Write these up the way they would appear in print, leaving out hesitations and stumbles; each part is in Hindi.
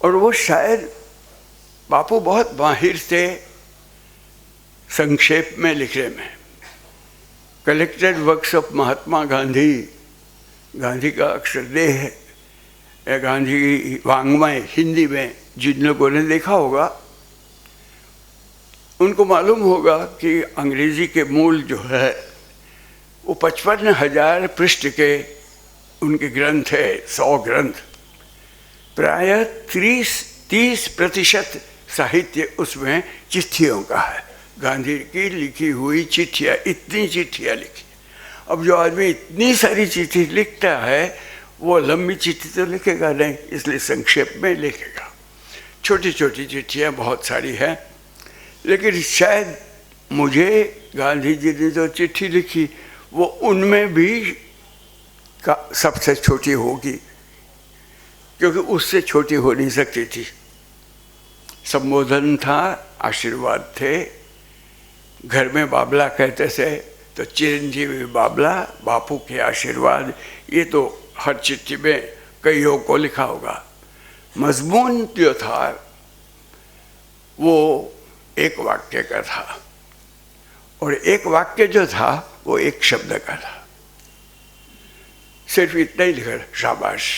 और वो शायद बापू बहुत माहिर थे संक्षेप में लिखने में। Collected works of Mahatma Gandhi, Gandhi का अक्षरदेह है, गांधी की वाङ्मय हिंदी में जिन लोगों ने देखा होगा उनको मालूम होगा कि अंग्रेजी के मूल जो है वो 55,000 पृष्ठ के उनके ग्रंथ है, 100 ग्रंथ। प्रायः 30% साहित्य उसमें चिट्ठियों का है, गांधी की लिखी हुई चिट्ठियाँ, इतनी चिट्ठियाँ लिखी। अब जो आदमी इतनी सारी चिट्ठी लिखता है वो लंबी चिट्ठी तो लिखेगा नहीं, इसलिए संक्षेप में लिखेगा। छोटी छोटी चिट्ठियाँ बहुत सारी हैं, लेकिन शायद मुझे गांधी जी ने जो चिट्ठी लिखी वो उनमें भी सबसे छोटी होगी, क्योंकि उससे छोटी हो नहीं सकती थी। संबोधन था, आशीर्वाद थे, घर में बाबला कहते थे तो चिरंजीवी बाबला, बापू के आशीर्वाद, ये तो हर चिट्ठी में कईयों को लिखा होगा। मजमून जो था वो एक वाक्य का था, और एक वाक्य जो था वो एक शब्द का था। सिर्फ इतना ही लिखा, शाबाश।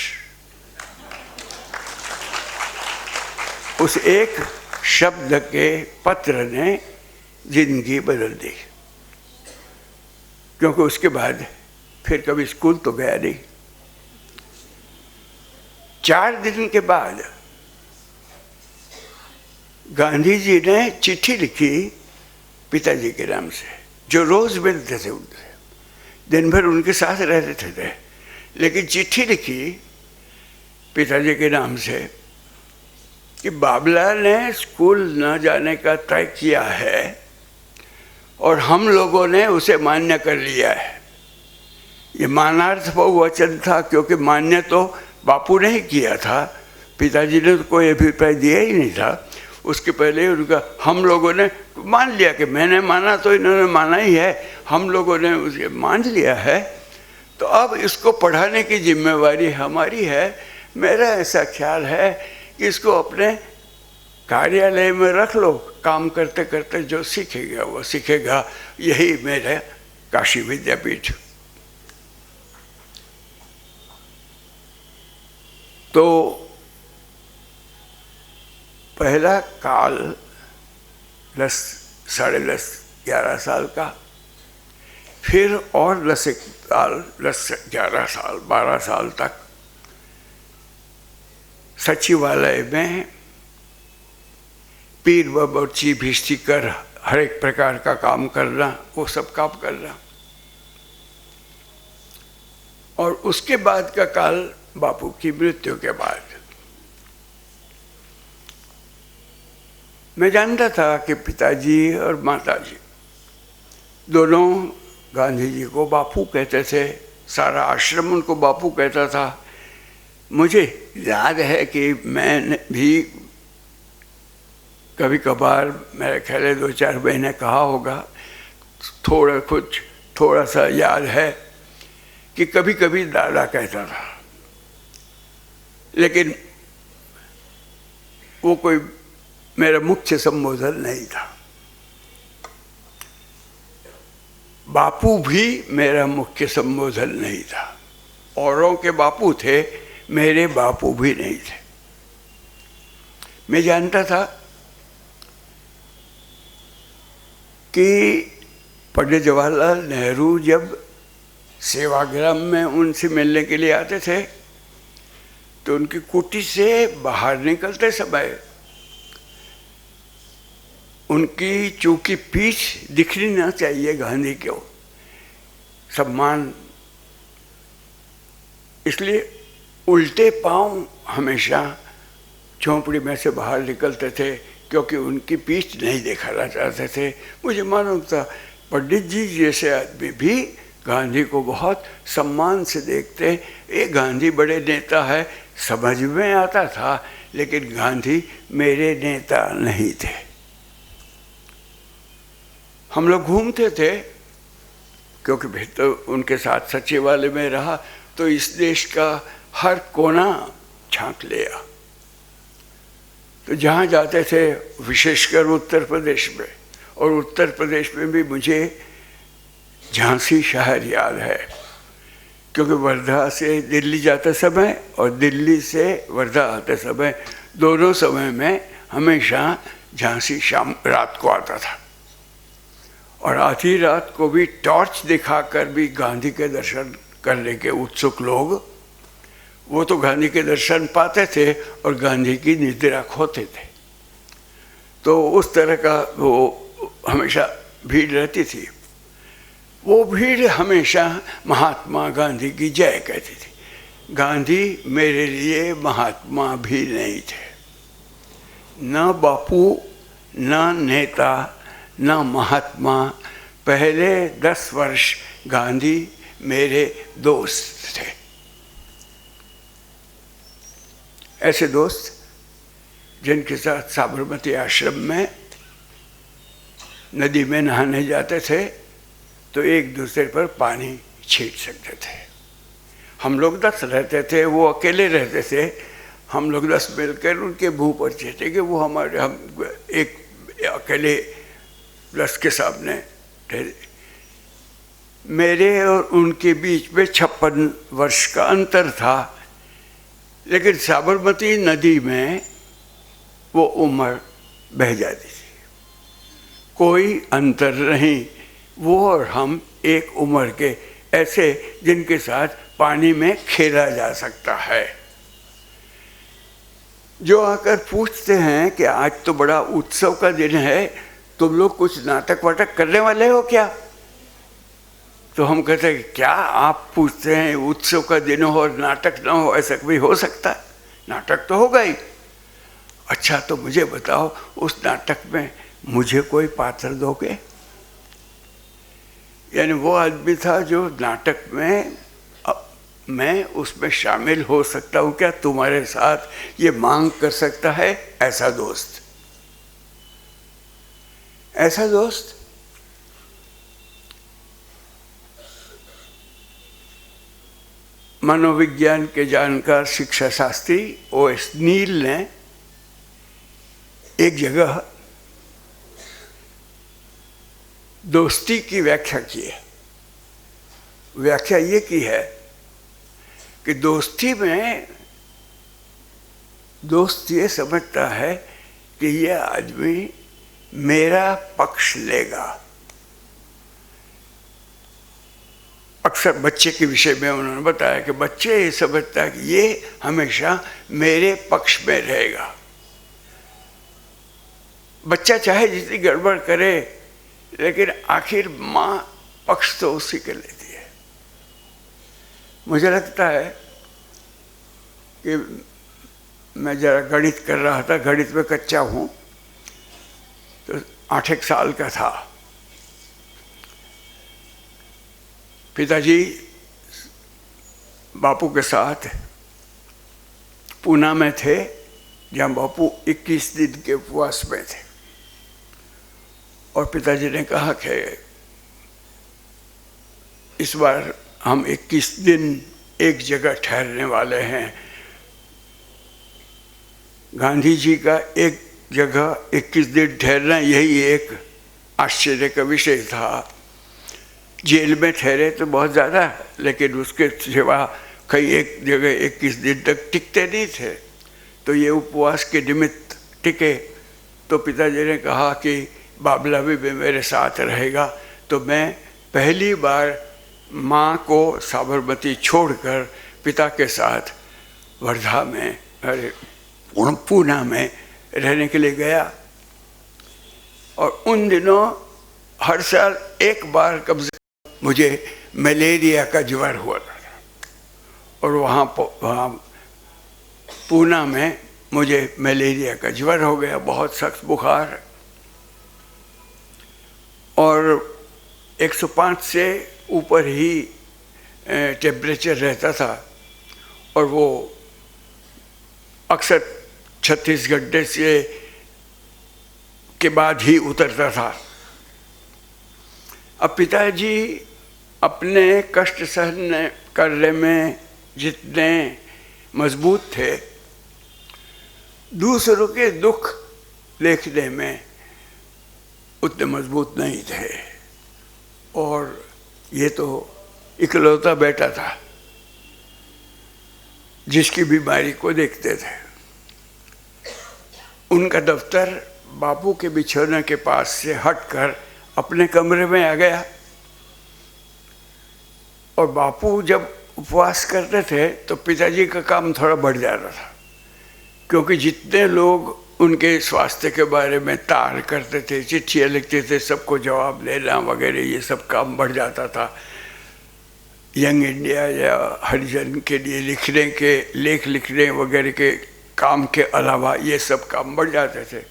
उस एक शब्द के पत्र ने जिंदगी बदल दी, क्योंकि उसके बाद फिर कभी स्कूल तो गया नहीं। 4 दिन के बाद गांधी जी ने चिट्ठी लिखी पिताजी के नाम से, जो रोज मिलते थे उनसे, दिन भर उनके साथ रहते थे, लेकिन चिट्ठी लिखी पिताजी के नाम से कि बाबला ने स्कूल न जाने का तय किया है और हम लोगों ने उसे मान्य कर लिया है। ये मानार्थ बहुवचन था, क्योंकि मान्य तो बापू ने ही किया था, पिताजी ने तो कोई अभिप्राय दिया ही नहीं था। उसके पहले उनका हम लोगों ने मान लिया कि मैंने माना तो इन्होंने माना ही है, हम लोगों ने उसे मान लिया है, तो अब इसको पढ़ाने की जिम्मेवारी हमारी है। मेरा ऐसा ख्याल है कि इसको अपने कार्यालय में रख लो, काम करते करते जो सीखेगा वो सीखेगा। यही मेरा काशी विद्यापीठ। तो पहला काल 10, साढ़े 10, 11 साल का, फिर और 10 साल, 10, 11 साल, 12 साल तक सचिवालय में पीर व बर्ची भिष्टी कर हर एक प्रकार का काम करना, वो सब काम करना। और उसके बाद का काल बापू की मृत्यु के बाद मैं जानता था कि पिताजी और माताजी दोनों गांधी जी को बापू कहते थे, सारा आश्रम उनको बापू कहता था। मुझे याद है कि मैंने भी कभी कभार, मेरे ख्याल 2-4 महीने कहा होगा, थोड़ा सा याद है कि कभी कभी दादा कहता था, लेकिन वो कोई मेरा मुख्य संबोधन नहीं था। बापू भी मेरा मुख्य संबोधन नहीं था। औरों के बापू थे, मेरे बापू भी नहीं थे। मैं जानता था कि पंडित जवाहरलाल नेहरू जब सेवाग्राम में उनसे मिलने के लिए आते थे तो उनकी कुटी से बाहर निकलते समय उनकी चूंकि पीठ दिखनी ना चाहिए गांधी को सम्मान, इसलिए उल्टे पांव हमेशा झोंपड़ी में से बाहर निकलते थे, क्योंकि उनकी पीठ नहीं दिखाना चाहते थे। मुझे मालूम था पंडित जी जैसे आदमी भी गांधी को बहुत सम्मान से देखते। ये गांधी बड़े नेता है समझ में आता था, लेकिन गांधी मेरे नेता नहीं थे। हम लोग घूमते थे, क्योंकि फिर तो उनके साथ सचिवालय में रहा तो इस देश का हर कोना झांक लिया। तो जहाँ जाते थे विशेषकर उत्तर प्रदेश में, और उत्तर प्रदेश में भी मुझे झांसी शहर याद है, क्योंकि वर्धा से दिल्ली जाते समय और दिल्ली से वर्धा आते समय, दोनों समय में हमेशा झांसी शाम रात को आता था। और आधी रात को भी टॉर्च दिखाकर भी गांधी के दर्शन करने के उत्सुक लोग, वो तो गांधी के दर्शन पाते थे और गांधी की निद्रा खोते थे। तो उस तरह का वो हमेशा भीड़ रहती थी। वो भीड़ हमेशा महात्मा गांधी की जय कहती थी। गांधी मेरे लिए महात्मा भी नहीं थे, न बापू, न नेता, न महात्मा। पहले 10 वर्ष गांधी मेरे दोस्त थे। ऐसे दोस्त जिनके साथ साबरमती आश्रम में नदी में नहाने जाते थे तो एक दूसरे पर पानी छींट सकते थे। हम लोग 10 रहते थे, वो अकेले रहते थे। हम लोग 10 मिलकर उनके मुँह पर छींटे कि वो हम एक अकेले 10 के सामने थे। मेरे और उनके बीच में 56 वर्ष का अंतर था, लेकिन साबरमती नदी में वो उम्र बह जाती थी, कोई अंतर नहीं। वो और हम एक उम्र के, ऐसे जिनके साथ पानी में खेला जा सकता है। जो आकर पूछते हैं कि आज तो बड़ा उत्सव का दिन है, तुम लोग कुछ नाटक वाटक करने वाले हो क्या? तो हम कहते हैं क्या आप पूछते हैं, उत्सव का दिन हो और नाटक ना हो, ऐसा कभी हो सकता है? नाटक तो होगा ही। अच्छा तो मुझे बताओ, उस नाटक में मुझे कोई पात्र दोगे? यानी वो आदमी था जो नाटक में मैं उसमें शामिल हो सकता हूँ क्या, तुम्हारे साथ ये मांग कर सकता है? ऐसा दोस्त, ऐसा दोस्त। मनोविज्ञान के जानकार शिक्षा शास्त्री O.S. नील ने एक जगह दोस्ती की व्याख्या की है। व्याख्या ये की है कि दोस्ती में दोस्त ये समझता है कि ये आदमी मेरा पक्ष लेगा। अक्सर बच्चे के विषय में उन्होंने बताया कि बच्चे ये समझता है कि ये हमेशा मेरे पक्ष में रहेगा। बच्चा चाहे जितनी गड़बड़ करे, लेकिन आखिर माँ पक्ष तो उसी के लेती है। मुझे लगता है कि मैं जरा गणित कर रहा था, गणित में कच्चा हूँ, तो 8 साल का था। पिताजी बापू के साथ पूना में थे, जहाँ बापू 21 दिन के उपवास में थे। और पिताजी ने कहा कि इस बार हम 21 दिन एक जगह ठहरने वाले हैं। गांधी जी का एक जगह 21 दिन ठहरना, यही एक आश्चर्य का विषय था। जेल में ठहरे तो बहुत ज़्यादा, लेकिन उसके सिवा कहीं एक जगह 21 दिन तक टिकते नहीं थे। तो ये उपवास के निमित्त टिके। तो पिताजी ने कहा कि बाबला भी मेरे साथ रहेगा। तो मैं पहली बार माँ को साबरमती छोड़कर पिता के साथ वर्धा में, पूना में रहने के लिए गया। और उन दिनों हर साल एक बार कम से कम मुझे मलेरिया का ज्वर हुआ था। और वहाँ पूना में मुझे मलेरिया का ज्वर हो गया, बहुत सख्त बुखार, और 105 से ऊपर ही टेम्परेचर रहता था। और वो अक्सर 36 घंटे से के बाद ही उतरता था। अब पिताजी अपने कष्ट सहन करने में जितने मजबूत थे, दूसरों के दुख देखने में उतने मजबूत नहीं थे, और ये तो इकलौता बेटा था जिसकी बीमारी को देखते थे। उनका दफ्तर बापू के बिछौने के पास से हटकर अपने कमरे में आ गया, और बापू जब उपवास करते थे तो पिताजी का काम थोड़ा बढ़ जाता था, क्योंकि जितने लोग उनके स्वास्थ्य के बारे में तार करते थे, चिट्ठियाँ लिखते थे, सबको जवाब देना वगैरह, ये सब काम बढ़ जाता था। यंग इंडिया या हरिजन के लिए लिखने के, लेख लिखने वगैरह के काम के अलावा ये सब काम बढ़ जाते थे।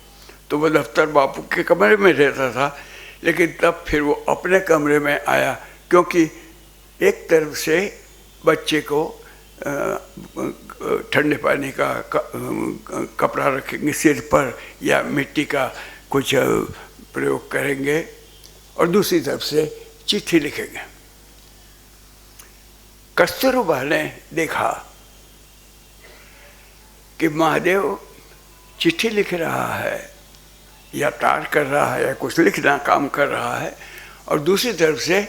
तो वो दफ्तर बापू के कमरे में रहता था, लेकिन तब फिर वो अपने कमरे में आया, क्योंकि एक तरफ से बच्चे को ठंडे पानी का कपड़ा रखेंगे सिर पर या मिट्टी का कुछ प्रयोग करेंगे, और दूसरी तरफ से चिट्ठी लिखेंगे। कस्तूरबा ने देखा कि महादेव चिट्ठी लिख रहा है या तार कर रहा है या कुछ लिखना काम कर रहा है, और दूसरी तरफ से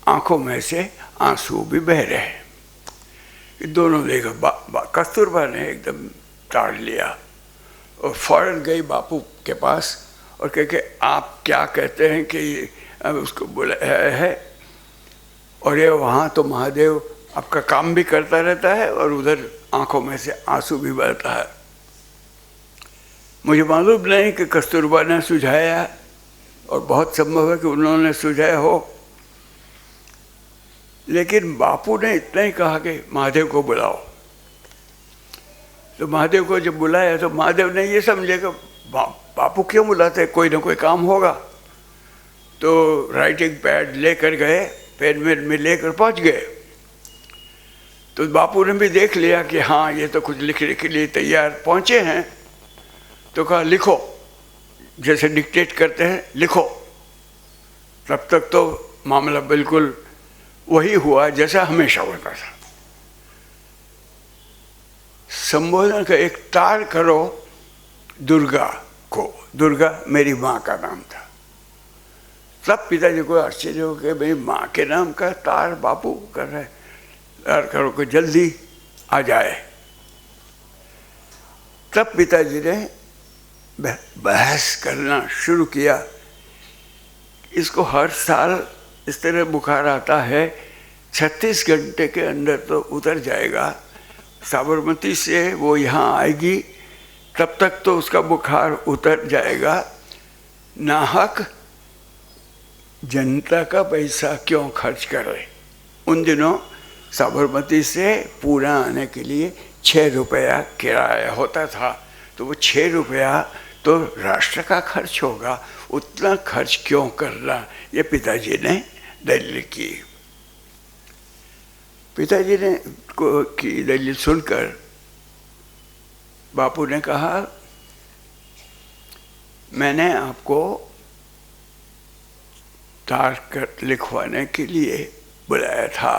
आंखों में से आंसू भी बह रहे हैं। दोनों देखा, कस्तूरबा ने एकदम ताड़ लिया और फौरन गई बापू के पास और कह के, आप क्या कहते हैं कि उसको बुलाया है, और ये वहाँ तो महादेव आपका काम भी करता रहता है और उधर आंखों में से आंसू भी बहता है। मुझे मालूम नहीं कि कस्तूरबा ने सुझाया, और बहुत संभव है कि उन्होंने सुझाया हो, लेकिन बापू ने इतना ही कहा कि महादेव को बुलाओ। तो महादेव को जब बुलाया तो महादेव ने ये समझे कि बापू क्यों बुलाते, कोई ना कोई काम होगा। तो राइटिंग पैड लेकर गए, पेन में लेकर पहुंच गए। तो बापू ने भी देख लिया कि हाँ ये तो कुछ लिखने के लिए तैयार पहुंचे हैं, तो कहा लिखो, जैसे डिक्टेट करते हैं लिखो। तब तक तो मामला बिल्कुल वही हुआ जैसा हमेशा होता था। संबोधन का एक तार करो दुर्गा को, दुर्गा मेरी माँ का नाम था। तब पिताजी को आश्चर्य हो गया, मेरी माँ के नाम का तार बापू कर रहे, तार करो कि जल्दी आ जाए। तब पिताजी ने बहस करना शुरू किया, इसको हर साल इस तरह बुखार आता है, 36 घंटे के अंदर तो उतर जाएगा, साबरमती से वो यहाँ आएगी, तब तक तो उसका बुखार उतर जाएगा, नाहक जनता का पैसा क्यों खर्च करे। उन दिनों साबरमती से पूरा आने के लिए 6 रुपया किराया होता था, तो वो 6 रुपया तो राष्ट्र का खर्च होगा, उतना खर्च क्यों करना, ये पिताजी ने दलील की। पिताजी ने की दलील सुनकर बापू ने कहा, मैंने आपको तार कर लिखवाने के लिए बुलाया था,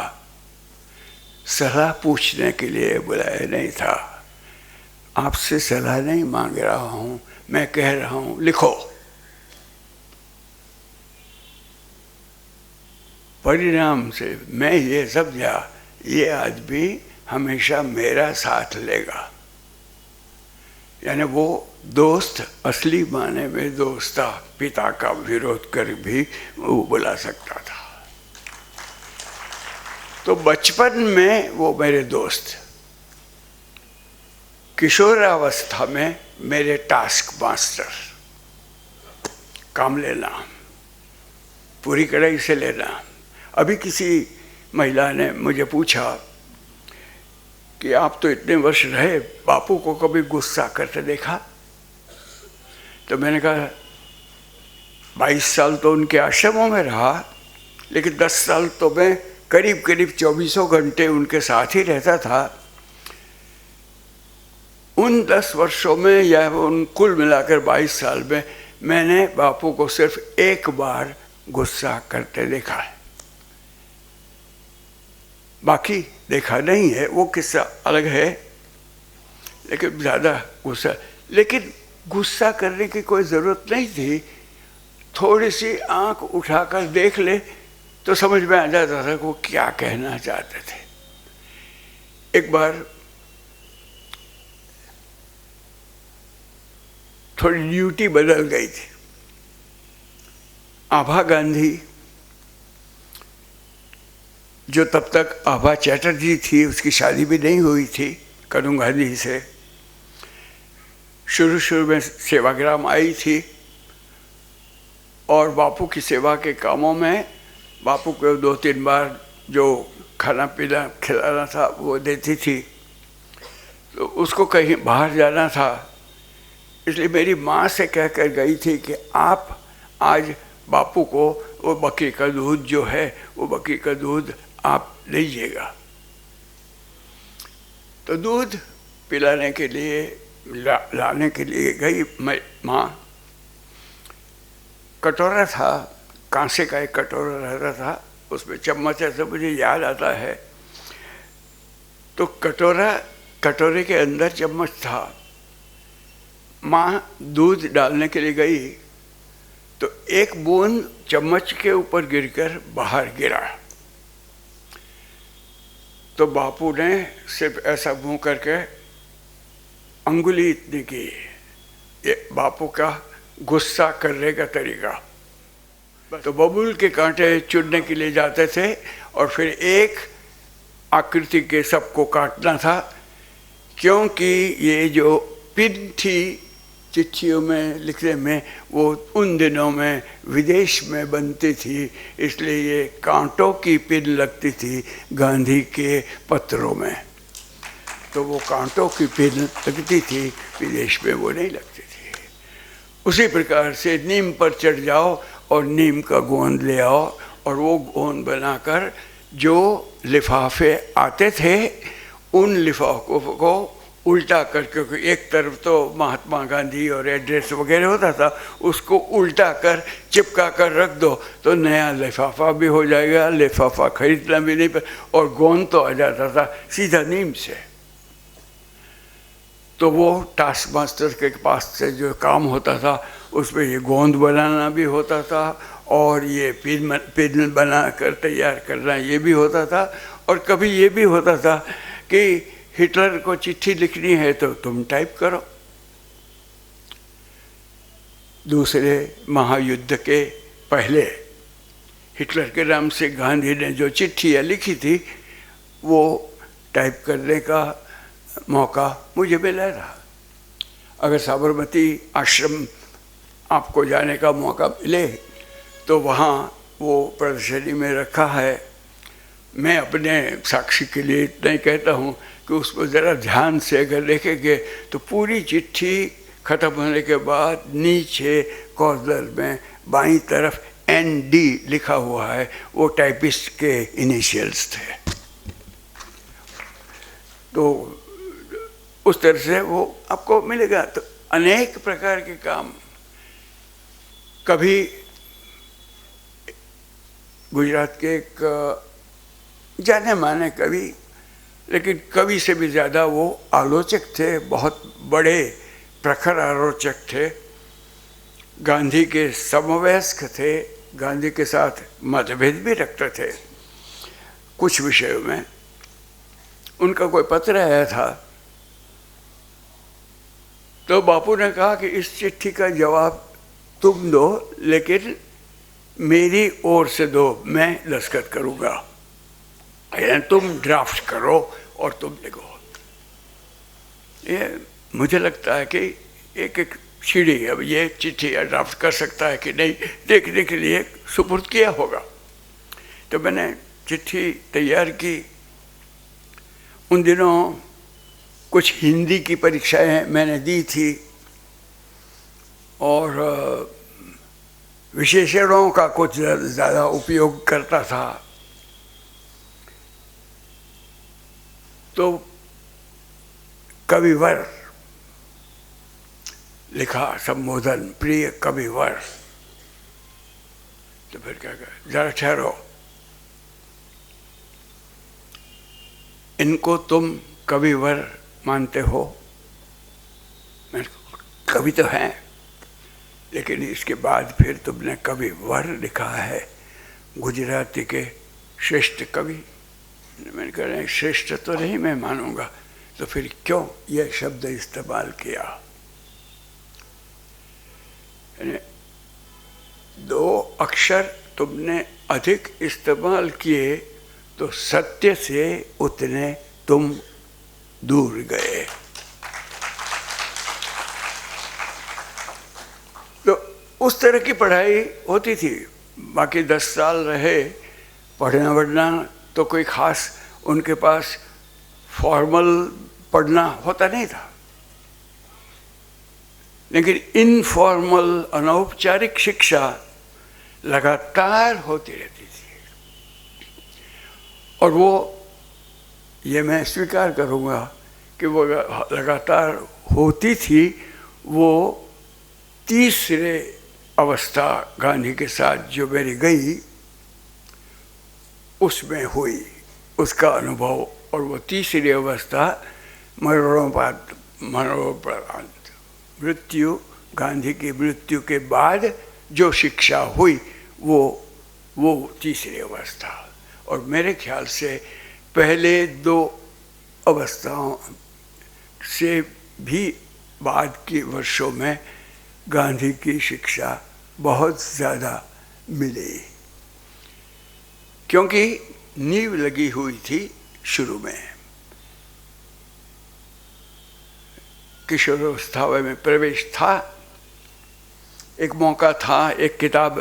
सलाह पूछने के लिए बुलाया नहीं था। आपसे सलाह नहीं मांग रहा हूँ, मैं कह रहा हूँ लिखो। परिणाम से मैं ये समझा, ये आदमी हमेशा मेरा साथ लेगा। यानी वो दोस्त असली माने में दोस्त था, पिता का विरोध कर भी वो बुला सकता था। तो बचपन में वो मेरे दोस्त, किशोरावस्था में मेरे टास्क मास्टर, काम लेना, पूरी कड़ाई से लेना। अभी किसी महिला ने मुझे पूछा कि आप तो इतने वर्ष रहे, बापू को कभी गुस्सा करते देखा? तो मैंने कहा 22 साल तो उनके आश्रमों में रहा, लेकिन 10 साल तो मैं करीब करीब 24 घंटे उनके साथ ही रहता था। उन 10 वर्षों में या उन कुल मिलाकर 22 साल में मैंने बापू को सिर्फ एक बार गुस्सा करते देखा है, बाकी देखा नहीं है। वो किस्सा अलग है, लेकिन ज़्यादा गुस्सा, लेकिन गुस्सा करने की कोई ज़रूरत नहीं थी। थोड़ी सी आंख उठाकर देख ले तो समझ में आ जाता था कि वो क्या कहना चाहते थे। एक बार थोड़ी ड्यूटी बदल गई थी। आभा गांधी, जो तब तक आभा चैटर्जी थी, उसकी शादी भी नहीं हुई थी करुण गांधी से, शुरू में सेवाग्राम आई थी और बापू की सेवा के कामों में बापू को 2-3 बार जो खाना पीना खिलाना था वो देती थी। तो उसको कहीं बाहर जाना था, इसलिए मेरी माँ से कह कर गई थी कि आप आज बापू को वो बकरी का दूध जो है, वो बकरी का दूध आप लीजिएगा। तो दूध पिलाने के लिए लाने के लिए गई माँ। कटोरा था, कांसे का एक कटोरा रहता था, उसमें चम्मच ऐसे मुझे याद आता है। तो कटोरे के अंदर चम्मच था। माँ दूध डालने के लिए गई तो एक बूंद चम्मच के ऊपर गिरकर बाहर गिरा। तो बापू ने सिर्फ ऐसा मुंह करके अंगुली इतनी की। ये बापू का गुस्सा करने का तरीका। तो बबूल के कांटे चुनने के लिए जाते थे और फिर एक आकृति के सबको काटना था, क्योंकि ये जो पिन थी चिट्ठियों में लिखने में, वो उन दिनों में विदेश में बनती थी, इसलिए ये कांटों की पिन लगती थी गांधी के पत्रों में। तो वो कांटों की पिन लगती थी, विदेश में वो नहीं लगती थी। उसी प्रकार से नीम पर चढ़ जाओ और नीम का गोंद ले आओ और वो गोंद बनाकर जो लिफाफे आते थे उन लिफाफों को उल्टा कर, क्योंकि एक तरफ तो महात्मा गांधी और एड्रेस वगैरह होता था, उसको उल्टा कर चिपका कर रख दो तो नया लिफाफा भी हो जाएगा, लिफाफा खरीदना भी नहीं और गोंद तो आ जाता था सीधा नीम से। तो वो टास्क मास्टर के पास से जो काम होता था उसमें ये गोंद बनाना भी होता था और ये पिन बना कर तैयार करना ये भी होता था। और कभी ये भी होता था कि हिटलर को चिट्ठी लिखनी है तो तुम टाइप करो। दूसरे महायुद्ध के पहले हिटलर के नाम से गांधी ने जो चिट्ठियाँ लिखी थी वो टाइप करने का मौका मुझे मिला था। अगर साबरमती आश्रम आपको जाने का मौका मिले तो वहाँ वो प्रदर्शनी में रखा है। मैं अपने साक्षी के लिए इतना ही कहता हूँ कि उसको ज़रा ध्यान से अगर देखेंगे तो पूरी चिट्ठी ख़त्म होने के बाद नीचे कॉर्नर में बाईं तरफ ND लिखा हुआ है, वो टाइपिस्ट के इनिशियल्स थे। तो उस तरह से वो आपको मिलेगा। तो अनेक प्रकार के काम, कभी गुजरात के एक जाने माने कवि, लेकिन कवि से भी ज़्यादा वो आलोचक थे, बहुत बड़े प्रखर आलोचक थे, गांधी के समवयस्क थे, गांधी के साथ मतभेद भी रखते थे कुछ विषयों में। उनका कोई पत्र आया था तो बापू ने कहा कि इस चिट्ठी का जवाब तुम दो, लेकिन मेरी ओर से दो, मैं दस्तखत करूँगा, तुम ड्राफ्ट करो और तुम लिखो। ये मुझे लगता है कि एक सीढ़ी है, अब ये चिट्ठी या ड्राफ्ट कर सकता है कि नहीं देखने के लिए सुपुर्द किया होगा। तो मैंने चिट्ठी तैयार की। उन दिनों कुछ हिंदी की परीक्षाएं मैंने दी थी और विशेषणों का कुछ ज़्यादा उपयोग करता था। तो कविवर लिखा, संबोधन, प्रिय कविवर। तो फिर क्या कहा, जरा ठहरो, इनको तुम कविवर मानते हो? मैंने कवि तो हैं, लेकिन इसके बाद फिर तुमने कवि वर लिखा है, गुजराती के श्रेष्ठ कवि। मैंने कहा श्रेष्ठ तो नहीं मैं मानूंगा, तो फिर क्यों यह शब्द इस्तेमाल किया। दो अक्षर तुमने अधिक इस्तेमाल किए तो सत्य से उतने तुम दूर गए। तो उस तरह की पढ़ाई होती थी। बाकी 10 साल रहे, पढ़ना वढ़ना तो कोई खास उनके पास फॉर्मल पढ़ना होता नहीं था, लेकिन इनफॉर्मल अनौपचारिक शिक्षा लगातार होती रहती थी। और वो ये मैं स्वीकार करूँगा कि वो लगातार होती थी। वो तीसरे अवस्था गांधी के साथ जो मेरी गई उसमें हुई, उसका अनुभव। और वो तीसरी अवस्था मरणोपरांत मृत्यु, गांधी की मृत्यु के बाद जो शिक्षा हुई वो तीसरी अवस्था। और मेरे ख्याल से पहले 2 अवस्थाओं से भी बाद के वर्षों में गांधी की शिक्षा बहुत ज़्यादा मिली, क्योंकि नींव लगी हुई थी शुरू में। किशोरावस्था में प्रवेश था, एक मौका था, एक किताब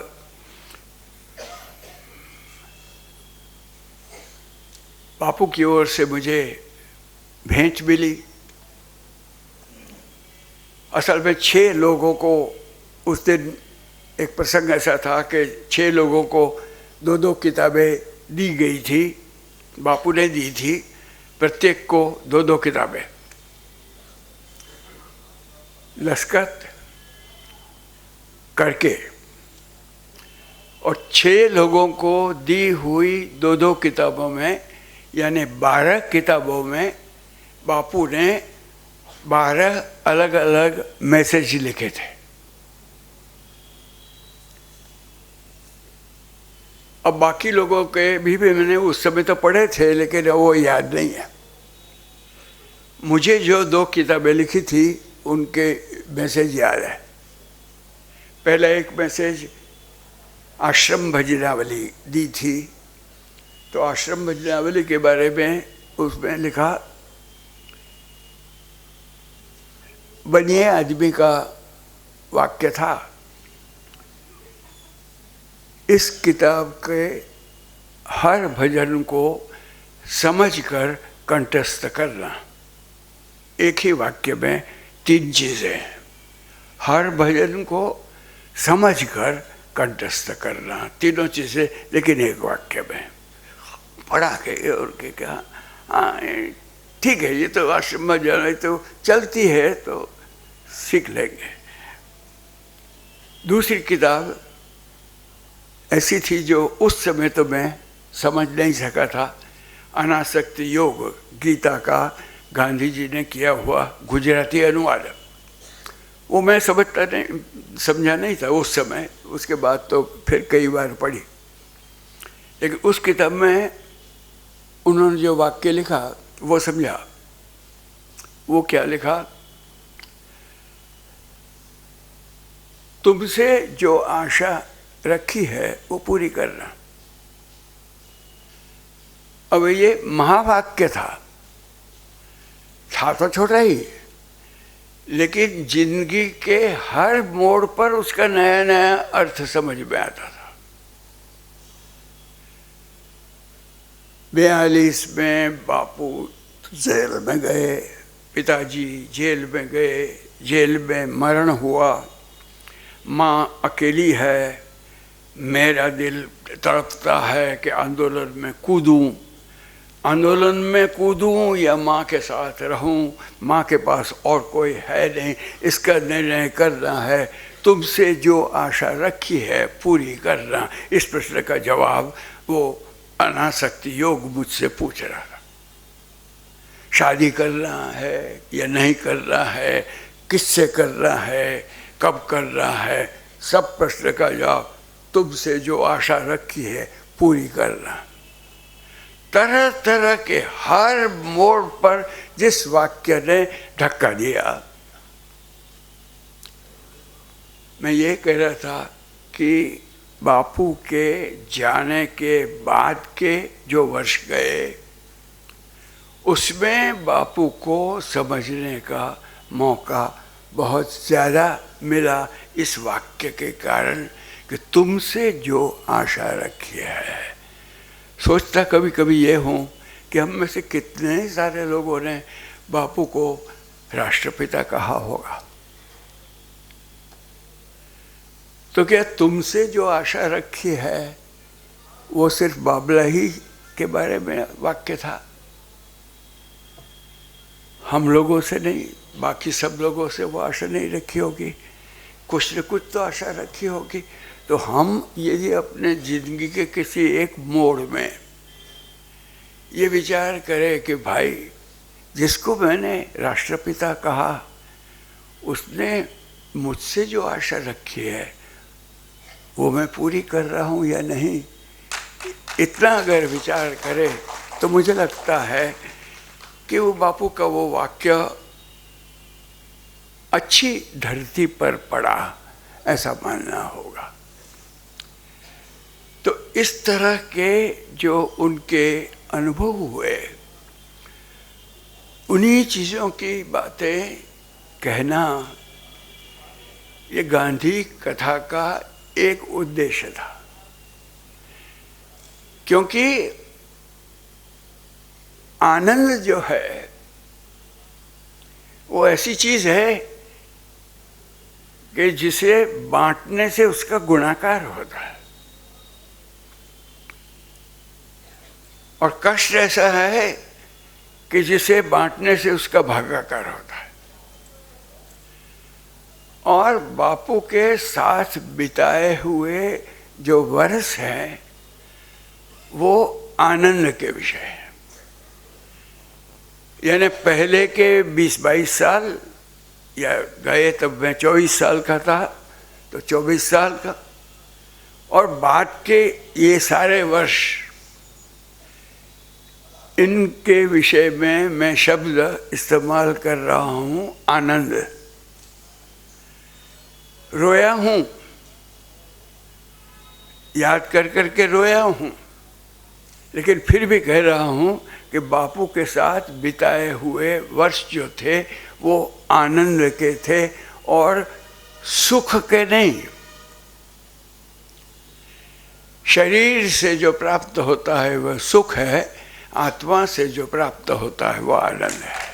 बापू की ओर से मुझे भेंट मिली। असल में 6 लोगों को उस दिन एक प्रसंग ऐसा था कि 6 लोगों को 2-2 किताबें दी गई थी, बापू ने दी थी, प्रत्येक को 2-2 किताबें। लस्कत करके और 6 लोगों को दी हुई 2-2 किताबों में, यानी 12 किताबों में बापू ने 12 अलग अलग मैसेज लिखे थे। अब बाकी लोगों के भी मैंने उस समय तो पढ़े थे, लेकिन वो याद नहीं है। मुझे जो 2 किताबें लिखी थी उनके मैसेज याद है। पहला एक मैसेज आश्रम भजनावली दी थी, तो आश्रम भजनावली के बारे में उसमें लिखा, बनिए आदमी का वाक्य था, इस किताब के हर भजन को समझकर कंठस्थ करना। एक ही वाक्य में 3 चीज़ें, हर भजन को समझकर कंठस्थ करना, तीनों चीज़ें, लेकिन एक वाक्य में। पढ़ा के और के कहा हाँ ठीक है, ये तो आश्रम में जाना तो चलती है, तो सीख लेंगे। दूसरी किताब ऐसी थी जो उस समय तो मैं समझ नहीं सका था, अनासक्ति योग, गीता का गांधी जी ने किया हुआ गुजराती अनुवाद। वो मैं समझा नहीं था उस समय, उसके बाद तो फिर कई बार पढ़ी। लेकिन उस किताब में उन्होंने जो वाक्य लिखा वो समझा। वो क्या लिखा, तुमसे जो आशा रखी है वो पूरी करना। अब ये महावाक्य था तो छोटा ही, लेकिन जिंदगी के हर मोड़ पर उसका नया नया अर्थ समझ में आता था। 42 में बापू जेल में गए, पिताजी जेल में गए, जेल में मरण हुआ, माँ अकेली है, मेरा दिल तड़पता है कि आंदोलन में कूदूं, आंदोलन में कूदूं या माँ के साथ रहूं, माँ के पास और कोई है नहीं, इसका निर्णय करना है, तुमसे जो आशा रखी है पूरी करना। इस प्रश्न का जवाब वो अनासक्ति योग मुझसे पूछ रहा था। शादी करना है या नहीं करना है, किससे करना है, कब करना है, सब प्रश्न का जवाब तुमसे जो आशा रखी है पूरी करना। तरह तरह के हर मोड़ पर जिस वाक्य ने धक्का दिया। मैं ये कह रहा था कि बापू के जाने के बाद के जो वर्ष गए उसमें बापू को समझने का मौका बहुत ज़्यादा मिला इस वाक्य के कारण कि तुमसे जो आशा रखी है। सोचता कभी कभी ये हूँ कि हम में से कितने सारे लोगों ने बापू को राष्ट्रपिता कहा होगा। तो क्या तुमसे जो आशा रखी है वो सिर्फ बाबला ही के बारे में वाक्य था? हम लोगों से नहीं, बाकी सब लोगों से वो आशा नहीं रखी होगी, कुछ न कुछ तो आशा रखी होगी। तो हम यदि अपने जिंदगी के किसी एक मोड़ में ये विचार करें कि भाई जिसको मैंने राष्ट्रपिता कहा उसने मुझसे जो आशा रखी है वो मैं पूरी कर रहा हूँ या नहीं, इतना अगर विचार करें तो मुझे लगता है कि वो बापू का वो वाक्य अच्छी धरती पर पड़ा, ऐसा मानना होगा। तो इस तरह के जो उनके अनुभव हुए उन्हीं चीज़ों की बातें कहना ये गांधी कथा का एक उद्देश्य था। क्योंकि आनंद जो है वो ऐसी चीज़ है कि जिसे बांटने से उसका गुणाकार होता है, और कष्ट ऐसा है कि जिसे बांटने से उसका भागाकार होता है। और बापू के साथ बिताए हुए जो वर्ष हैं वो आनंद के विषय हैं। यानी पहले के 20-22 साल, या गए तब मैं 24 साल का था तो 24 साल का, और बाद के ये सारे वर्ष, इनके विषय में मैं शब्द इस्तेमाल कर रहा हूँ आनंद। रोया हूँ, याद कर कर के रोया हूँ, लेकिन फिर भी कह रहा हूँ कि बापू के साथ बिताए हुए वर्ष जो थे वो आनंद के थे और सुख के नहीं। शरीर से जो प्राप्त होता है वह सुख है, आत्मा से जो प्राप्त होता है वह आनंद है।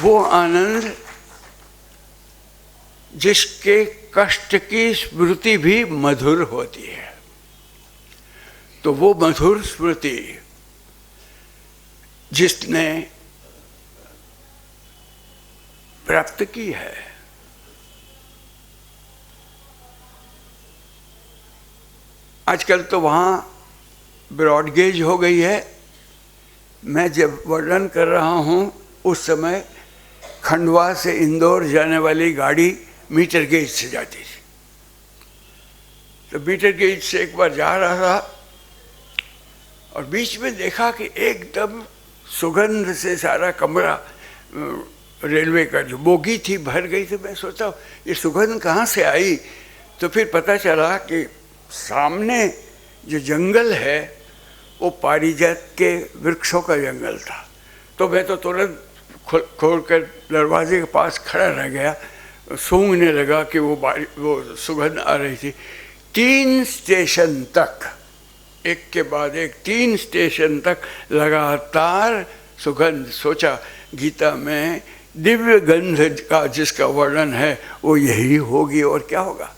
वो आनंद जिसके कष्ट की स्मृति भी मधुर होती है। तो वो मधुर स्मृति जिसने प्राप्त की है, आजकल तो वहाँ ब्रॉड गेज हो गई है। मैं जब वर्णन कर रहा हूँ उस समय खंडवा से इंदौर जाने वाली गाड़ी मीटर गेज से जाती थी। तो मीटर गेज से एक बार जा रहा था और बीच में देखा कि एकदम सुगंध से सारा कमरा, रेलवे का जो बोगी थी, भर गई। तो मैं सोचा ये सुगंध कहाँ से आई? तो फिर पता चला कि सामने जो जंगल है वो पारिजात के वृक्षों का जंगल था। तो मैं तो तुरंत खोल कर दरवाजे के पास खड़ा रह गया, सूंघने लगा कि वो सुगंध आ रही थी। 3 स्टेशन तक, एक के बाद एक 3 स्टेशन तक लगातार सुगंध। सोचा गीता में दिव्य गंध का जिसका वर्णन है वो यही होगी, और क्या होगा।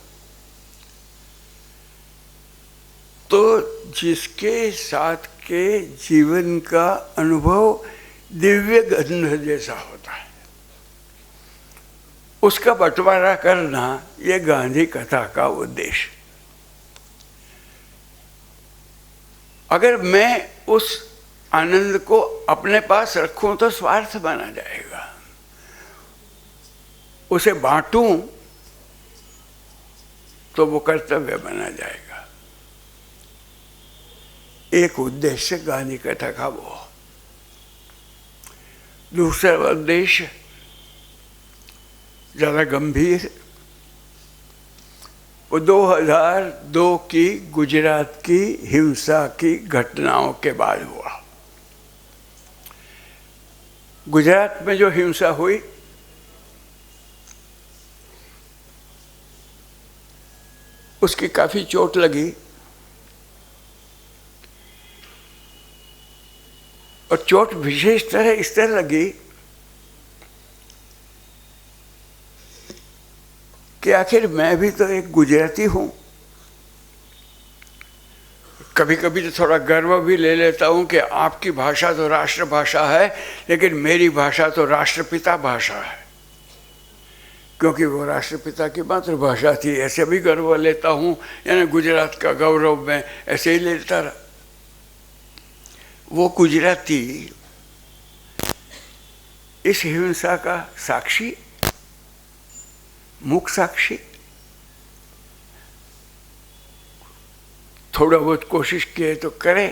तो जिसके साथ के जीवन का अनुभव दिव्य गंध जैसा होता है उसका बंटवारा करना ये गांधी कथा का उद्देश्य। अगर मैं उस आनंद को अपने पास रखूं तो स्वार्थ बना जाएगा, उसे बांटूं तो वो कर्तव्य बना जाएगा। एक उद्देश्य गांधी कथा का वो। दूसरा उद्देश्य ज़्यादा गंभीर, वो 2002 की गुजरात की हिंसा की घटनाओं के बाद हुआ। गुजरात में जो हिंसा हुई, उसकी काफ़ी चोट लगी, और चोट विशेष तरह इस तरह लगी कि आखिर मैं भी तो एक गुजराती हूँ। कभी कभी तो थोड़ा गर्व भी ले लेता हूँ कि आपकी भाषा तो राष्ट्रभाषा है, लेकिन मेरी भाषा तो राष्ट्रपिता भाषा है, क्योंकि वो राष्ट्रपिता की मातृभाषा थी। ऐसे भी गर्व लेता हूँ, यानी गुजरात का गौरव मैं ऐसे ही लेता रहा। वो गुजराती इस हिंसा का साक्षी, मुख्य साक्षी, थोड़ा बहुत कोशिश किए तो करे।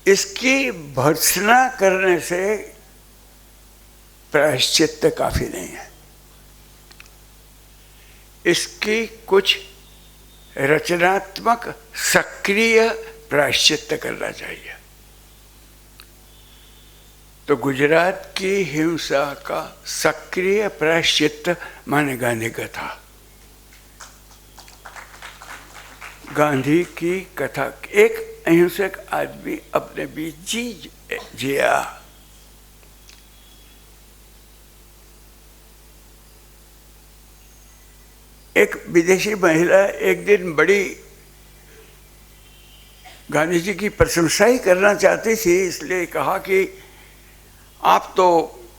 इसकी भर्त्सना करने से प्रायश्चित्त काफी नहीं है, इसकी कुछ रचनात्मक सक्रिय प्रायश्चित्त करना चाहिए। तो गुजरात की हिंसा का सक्रिय प्रायश्चित्त माने गांधी कथा। गांधी की कथा, एक अहिंसक आदमी अपने बीच जिया। एक विदेशी महिला एक दिन बड़ी गांधी जी की प्रशंसा ही करना चाहती थी, इसलिए कहा कि आप तो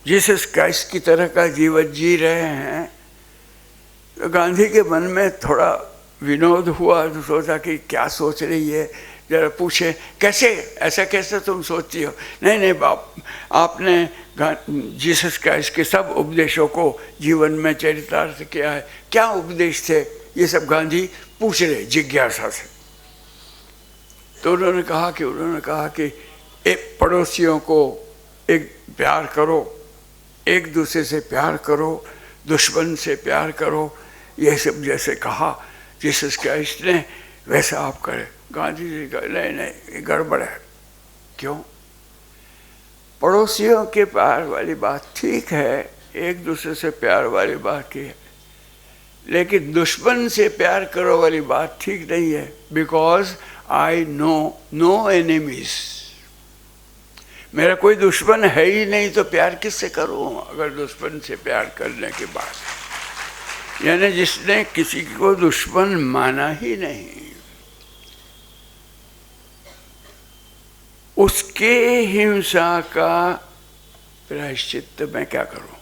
जीसस क्राइस्ट की तरह का जीवन जी रहे हैं। तो गांधी के मन में थोड़ा विनोद हुआ, तो सोचा कि क्या सोच रही है, जरा पूछे कैसे, ऐसा कैसे तुम सोचती हो। नहीं नहीं बाप, आपने जीसस क्राइस्ट के सब उपदेशों को जीवन में चरितार्थ किया है। क्या उपदेश थे ये सब गांधी पूछ रहे जिज्ञासा से। तो उन्होंने कहा कि एक पड़ोसियों को एक प्यार करो, एक दूसरे से प्यार करो, दुश्मन से प्यार करो, ये सब जैसे कहा जीसस क्राइस्ट ने वैसा आप करें। गांधी जी का नहीं ये गड़बड़ है। क्यों? पड़ोसियों के प्यार वाली बात ठीक है, एक दूसरे से प्यार वाली बात की है, लेकिन दुश्मन से प्यार करो वाली बात ठीक नहीं है। बिकॉज आई नो एनिमीज, मेरा कोई दुश्मन है ही नहीं, तो प्यार किससे करूँ अगर दुश्मन से प्यार करने के बाद। यानी जिसने किसी को दुश्मन माना ही नहीं, उसके हिंसा का प्रायश्चित्त मैं क्या करूं?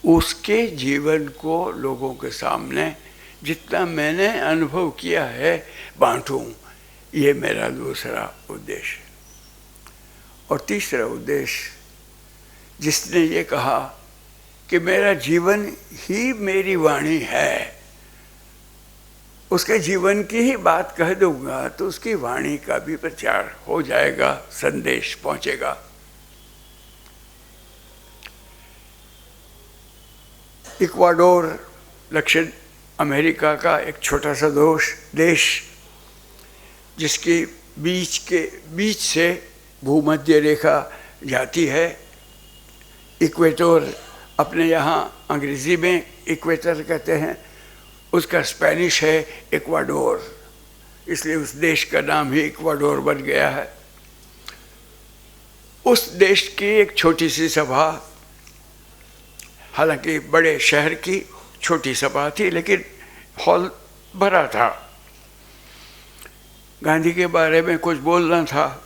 उसके जीवन को लोगों के सामने जितना मैंने अनुभव किया है बांटूं, ये मेरा दूसरा उद्देश्य। और तीसरा उद्देश्य, जिसने ये कहा कि मेरा जीवन ही मेरी वाणी है, उसके जीवन की ही बात कह दूंगा तो उसकी वाणी का भी प्रचार हो जाएगा, संदेश पहुंचेगा। इक्वाडोर दक्षिण अमेरिका का एक छोटा सा देश, जिसकी बीच से भूमध्य रेखा जाती है। इक्वेटर अपने यहाँ अंग्रेजी में इक्वेटर कहते हैं, उसका स्पेनिश है इक्वाडोर, इसलिए उस देश का नाम ही इक्वाडोर बन गया है। उस देश की एक छोटी सी सभा, हालांकि बड़े शहर की छोटी सभा थी, लेकिन हॉल भरा था। गांधी के बारे में कुछ बोलना था,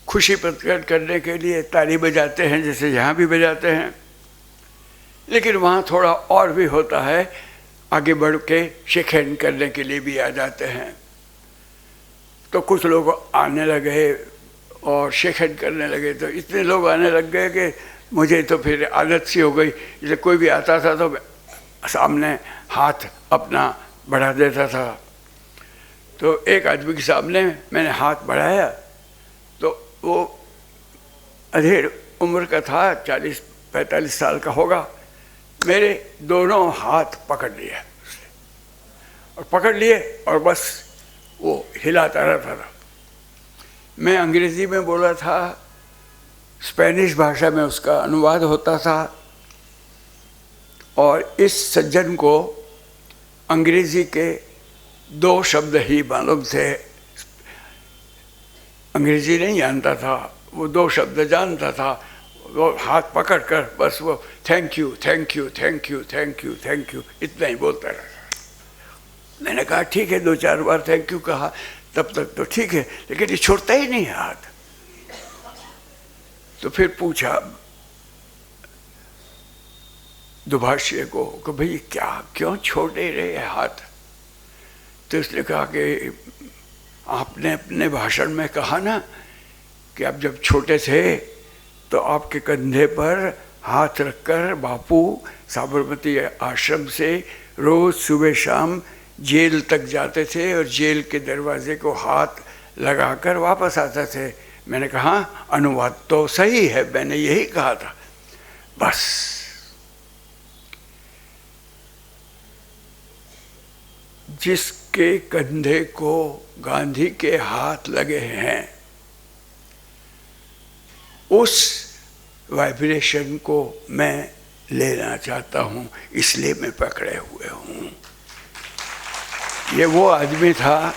खुशी प्रकट करने के लिए ताली बजाते हैं जैसे यहाँ भी बजाते हैं, लेकिन वहाँ थोड़ा और भी होता है। आगे बढ़ के शेक हैंड करने के लिए भी आ जाते हैं। तो कुछ लोग आने लगे और शेक हैंड करने लगे, तो इतने लोग आने लग गए कि मुझे तो फिर आदत सी हो गई। जैसे कोई भी आता था तो सामने हाथ अपना बढ़ा देता था। तो एक आदमी के सामने मैंने हाथ बढ़ाया तो वो अधेड़ उम्र का था, 40-45 साल का होगा। मेरे दोनों हाथ पकड़ लिए उसने, और पकड़ लिए और बस वो हिलाता रहता था। मैं अंग्रेज़ी में बोला था, स्पेनिश भाषा में उसका अनुवाद होता था, और इस सज्जन को अंग्रेज़ी के 2 शब्द ही मालूम थे। अंग्रेज़ी नहीं जानता था, वो 2 शब्द जानता था। वो हाथ पकड़ कर बस वो thank you thank you thank you thank you thank you इतना ही बोलता रहा। मैंने कहा ठीक है, 2-4 बार थैंक यू कहा, तब तक तो ठीक है, लेकिन ये छोड़ता ही नहीं हाथ। तो फिर पूछा दुभाषी को कि भाई क्या, क्यों छोड़ नहीं रहे हाथ? तो उसने कहा कि आपने अपने भाषण में कहा ना कि आप जब छोटे थे तो आपके कंधे पर हाथ रखकर बापू साबरमती आश्रम से रोज सुबह शाम जेल तक जाते थे और जेल के दरवाजे को हाथ लगाकर वापस आते थे। मैंने कहा अनुवाद तो सही है, मैंने यही कहा था। बस जिसके कंधे को गांधी के हाथ लगे हैं उस वाइब्रेशन को मैं लेना चाहता हूँ, इसलिए मैं पकड़े हुए हूँ। ये वो आदमी था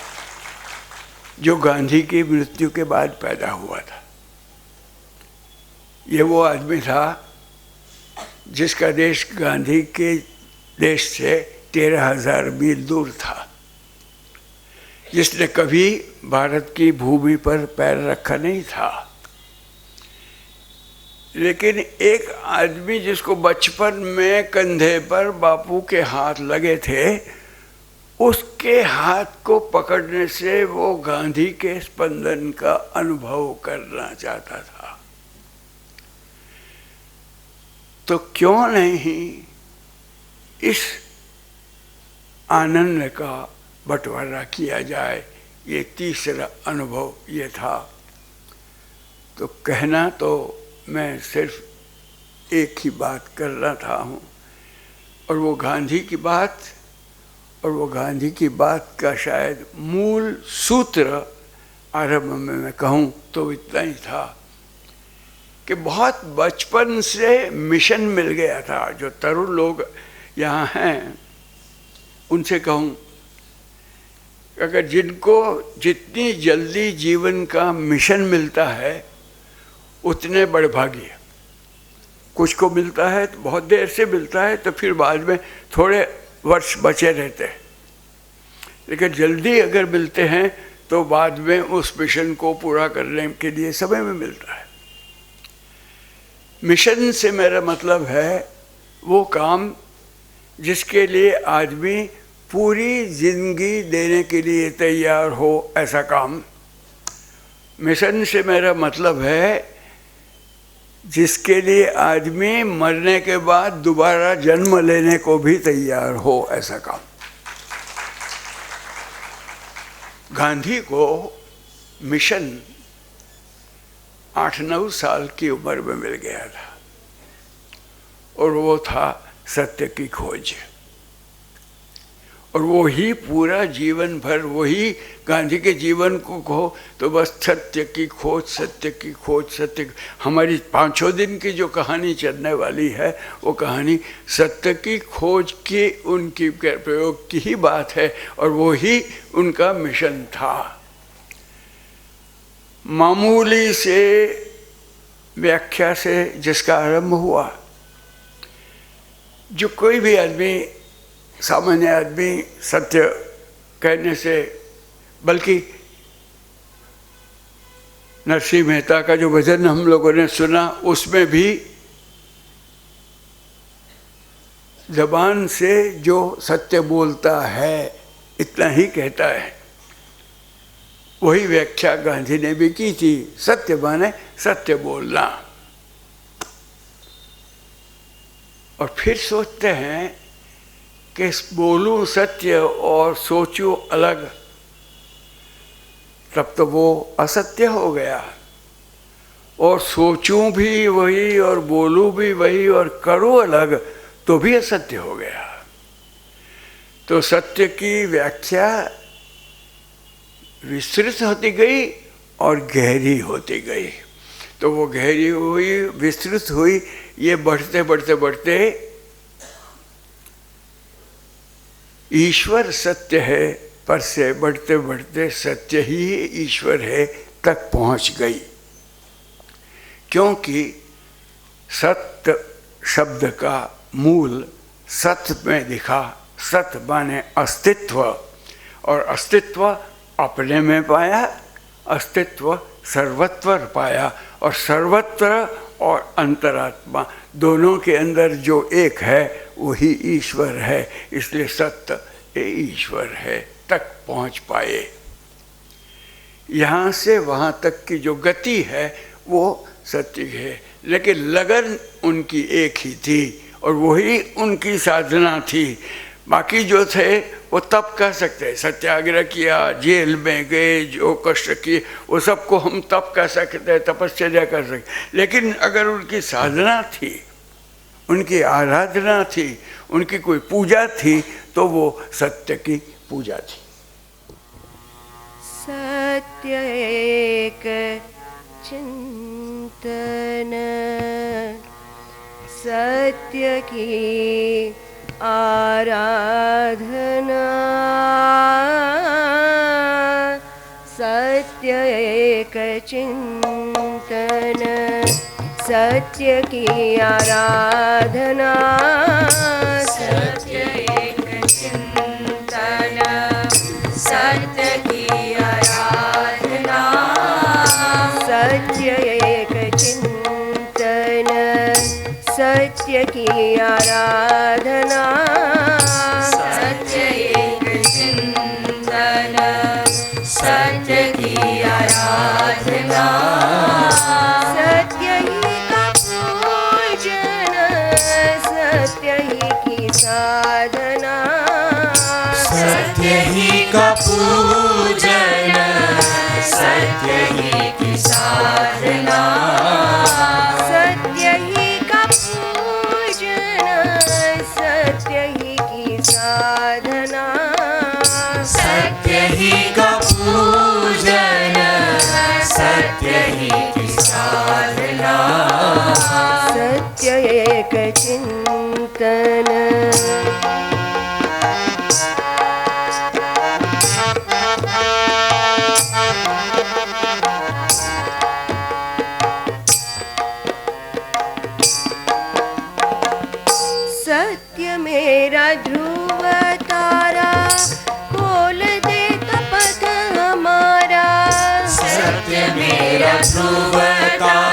जो गांधी की मृत्यु के बाद पैदा हुआ था। ये वो आदमी था जिसका देश गांधी के देश से 13,000 मील दूर था, जिसने कभी भारत की भूमि पर पैर रखा नहीं था। लेकिन एक आदमी जिसको बचपन में कंधे पर बापू के हाथ लगे थे, उसके हाथ को पकड़ने से वो गांधी के स्पंदन का अनुभव करना चाहता था। तो क्यों नहीं इस आनंद का बंटवारा किया जाए? ये तीसरा अनुभव ये था। तो कहना तो मैं सिर्फ एक ही बात कर रहा था हूँ, और वो गांधी की बात, और वो गांधी की बात का शायद मूल सूत्र आरंभ में मैं कहूँ तो इतना ही था कि बहुत बचपन से मिशन मिल गया था। जो तरुण लोग यहाँ हैं उनसे कहूँ, अगर जिनको जितनी जल्दी जीवन का मिशन मिलता है उतने बड़े भागी। कुछ को मिलता है तो बहुत देर से मिलता है, तो फिर बाद में थोड़े वर्ष बचे रहते हैं, लेकिन जल्दी अगर मिलते हैं तो बाद में उस मिशन को पूरा करने के लिए समय में मिलता है। मिशन से मेरा मतलब है वो काम जिसके लिए आदमी पूरी जिंदगी देने के लिए तैयार हो, ऐसा काम। मिशन से मेरा मतलब है जिसके लिए आदमी मरने के बाद दोबारा जन्म लेने को भी तैयार हो, ऐसा काम। गांधी को मिशन 8-9 साल की उम्र में मिल गया था, और वो था सत्य की खोज। और वो ही पूरा जीवन भर, वही गांधी के जीवन को कहो तो बस सत्य की खोज, सत्य की खोज, सत्य। हमारी 5 दिन की जो कहानी चलने वाली है वो कहानी सत्य की खोज की, उनकी प्रयोग की ही बात है, और वो ही उनका मिशन था। मामूली से व्याख्या से जिसका आरंभ हुआ, जो कोई भी आदमी, सामान्य आदमी सत्य कहने से, बल्कि नरसिंह मेहता का जो भजन हम लोगों ने सुना उसमें भी जबान से जो सत्य बोलता है इतना ही कहता है। वही व्याख्या गांधी ने भी की थी, सत्य माने सत्य बोलना। और फिर सोचते हैं कि बोलूं सत्य और सोचूं अलग, तब तो वो असत्य हो गया। और सोचूं भी वही और बोलूं भी वही और करूं अलग तो भी असत्य हो गया। तो सत्य की व्याख्या विस्तृत होती गई और गहरी होती गई। तो वो गहरी हुई, विस्तृत हुई, ये बढ़ते बढ़ते बढ़ते ईश्वर सत्य है पर से बढ़ते बढ़ते सत्य ही ईश्वर है तक पहुंच गई। क्योंकि सत्य शब्द का मूल सत्य में दिखा। सत्य माने अस्तित्व, और अस्तित्व अपने में पाया, अस्तित्व सर्वत्र पाया, और सर्वत्र और अंतरात्मा दोनों के अंदर जो एक है वही ईश्वर है। इसलिए सत्य ये ईश्वर है तक पहुंच पाए। यहाँ से वहाँ तक की जो गति है वो सत्य है, लेकिन लगन उनकी एक ही थी और वही उनकी साधना थी। बाकी जो थे वो तब कह सकते, सत्याग्रह किया, जेल में गए, जो कष्ट किए, वो सबको हम तब कह सकते, तपस्या कर सकते। लेकिन अगर उनकी साधना थी, उनकी आराधना थी, उनकी कोई पूजा थी, तो वो सत्य की पूजा थी। सत्य एक चिंतन, सत्य की आराधना, सत्य एक चिंतन, सत्य की आराधना, सत्य एक चिंतन, सत्य की आराधना, सत्य एक चिंतन, सत्य की आराधना, सत्य एक चिंतन, सत्य की आराधना, सत्य ही का पूजन, सत्य ही की साधना, सत्य ही का पूजन, सत्य ही की साधना, सत्य ही का पूजन, सत्य ही की साधना, सत्य ही का पूजन, सत्य ही की साधना, सत्य एक चिंतन। सत्य मेरा ध्रुव तारा, खोल दे पथ हमारा, सत्य मेरा ध्रुव तारा,